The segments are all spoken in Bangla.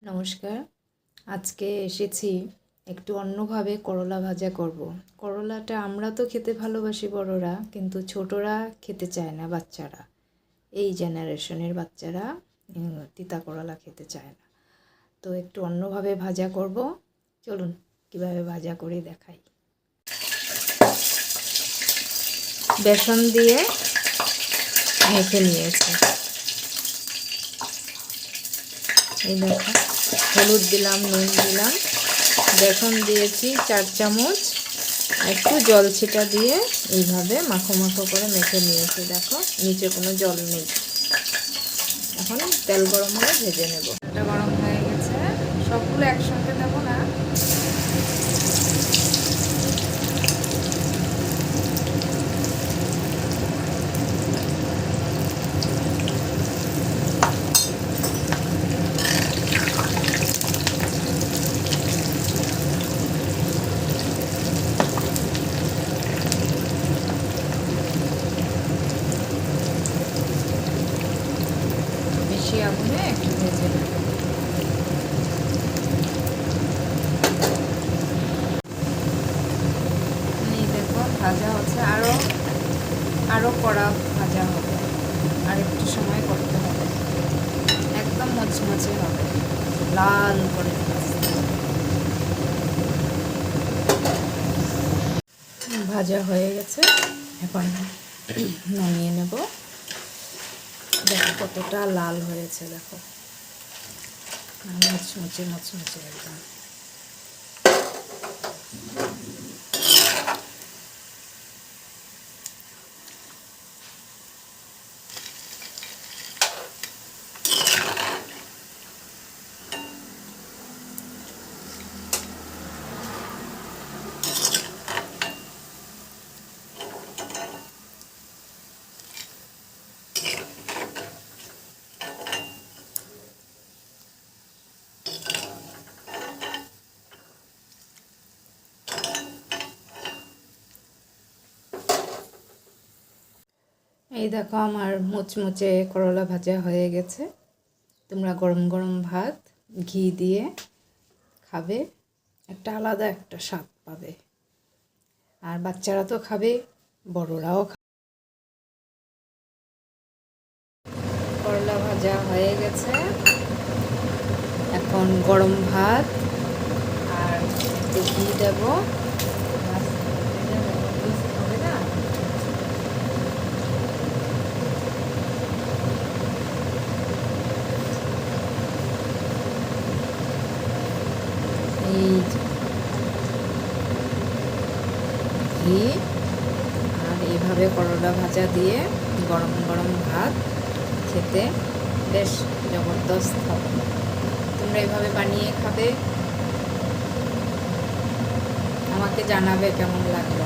নমস্কার। আজকে এসেছি একটু অন্যভাবে করলা ভাজা করব। করলাটা আমরা তো খেতে ভালোবাসি বড়রা, কিন্তু ছোটরা খেতে চায় না, বাচ্চারা, এই জেনারেশনের বাচ্চারা তিতা করলা খেতে চায় না। তো একটু অন্যভাবে ভাজা করব, চলুন কিভাবে ভাজা করে দেখাই। বেসন দিয়ে মেখে নিয়েছি, এই দেখো, হলুদ দিলাম, নুন দিলাম, বেসন দিয়েছি 4 চামচ, একটু জল ছিটা দিয়ে এইভাবে মাখো মাখো করে মেখে নিয়েছি। দেখো নিচে কোনো জল নেই। এখন তেল গরম হলে ভেজে নেব। তেলটা গরম হয়ে গেছে, সবগুলো একসঙ্গে দেবো না। বেশি আগুনে একটু ভেজে নেব। এই দেখো ভাজা হচ্ছে, আরো কড়া ভাজা হবে, আর একটু সময় করতে হবে, একদম মচমচে হবে, লাল করে ভাজা হয়ে গেছে। এখন নামিয়ে নেব। দেখো কতটা লাল হয়েছে, দেখো মচমচে মচমচে একদম। এই দেখো আমার মুচমুচে করলা ভাজা হয়ে গেছে। তোমরা গরম গরম ভাত ঘি দিয়ে খাবে, একটা আলাদা একটা স্বাদ পাবে। আর বাচ্চারা তো খাবে, বড়রাও খাবে। করলা ভাজা হয়ে গেছে, এখন গরম ভাত আর একটু ঘি দেবো। ঘি আর এইভাবে করলা ভাজা দিয়ে গরম গরম ভাত খেতে বেশ জবরদস্ত হবে। তোমরা এইভাবে বানিয়ে খাবে, আমাকে জানাবে কেমন লাগলো।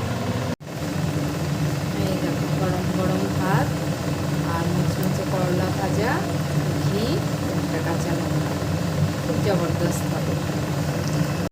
এই দেখো গরম গরম ভাত আর মুচমুচে করলা ভাজা, ঘি, একটা কাঁচা লঙ্কা, খুব জবরদস্ত।